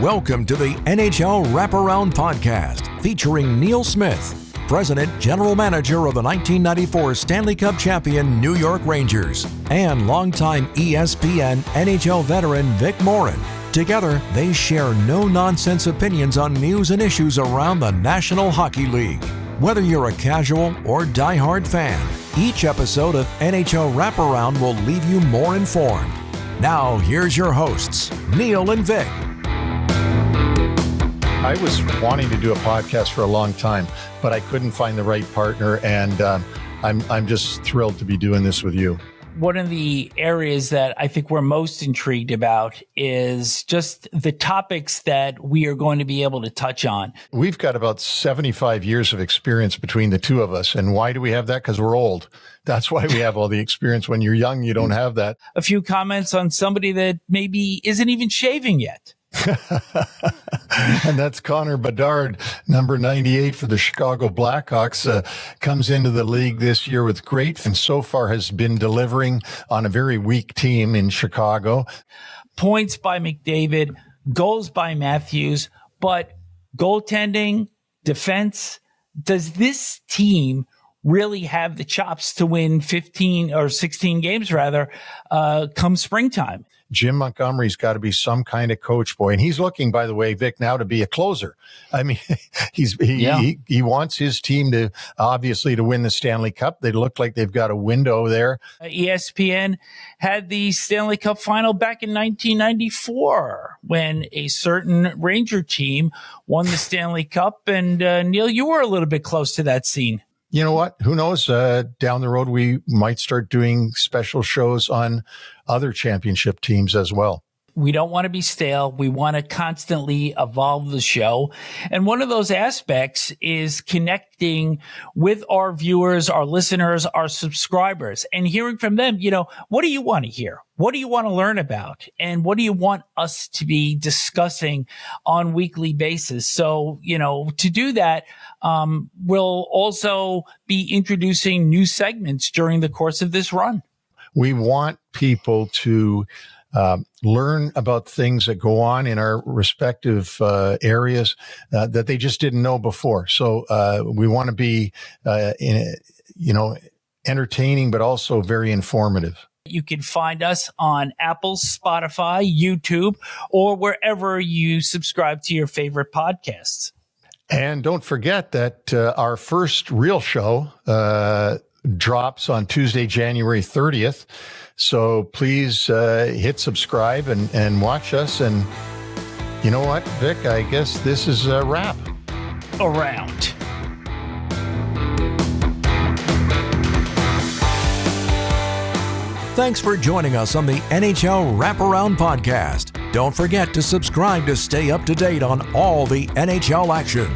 Welcome to the NHL Wraparound podcast featuring Neil Smith, President General Manager of the 1994 Stanley Cup champion New York Rangers, and longtime ESPN NHL veteran Vic Morren. Together, they share no-nonsense opinions on news and issues around the National Hockey League. Whether you're a casual or diehard fan, each episode of NHL Wraparound will leave you more informed. Now, here's your hosts, Neil and Vic. I was wanting to do a podcast for a long time, but I couldn't find the right partner, and I'm just thrilled to be doing this with you. One of the areas that I think we're most intrigued about is just the topics that we are going to be able to touch on. We've got about 75 years of experience between the two of us. And why do we have that? Because we're old. That's why we have all the experience. When you're young, you don't have that. A few comments on somebody that maybe isn't even shaving yet. And that's Connor Bedard, number 98 for the Chicago Blackhawks, comes into the league this year with great, and so far has been delivering on a very weak team in Chicago. Points by McDavid, goals by Matthews, but goaltending, defense, does this team really have the chops to win 15 or 16 games rather, come springtime? Jim Montgomery's got to be some kind of coach boy. And he's looking, by the way, Vic, now to be a closer. I mean, he wants his team to obviously to win the Stanley Cup. They look like they've got a window there. ESPN had the Stanley Cup final back in 1994 when a certain Ranger team won the Stanley Cup. And Neil, you were a little bit close to that scene. You know what? Who knows? Down the road, we might start doing special shows on other championship teams as well. We don't want to be stale. We want to constantly evolve the show. And one of those aspects is connecting with our viewers, our listeners, our subscribers, and hearing from them, what do you want to hear? What do you want to learn about? And what do you want us to be discussing on weekly basis? So, to do that, we'll also be introducing new segments during the course of this run. We want people to learn about things that go on in our respective areas that they just didn't know before. So we want to be, entertaining, but also very informative. You can find us on Apple, Spotify, YouTube, or wherever you subscribe to your favorite podcasts. And don't forget that our first real show drops on Tuesday, January 30th. So please hit subscribe and watch us. And you know what, Vic? I guess this is a wrap. Around. Thanks for joining us on the NHL Wraparound podcast. Don't forget to subscribe to stay up to date on all the NHL action.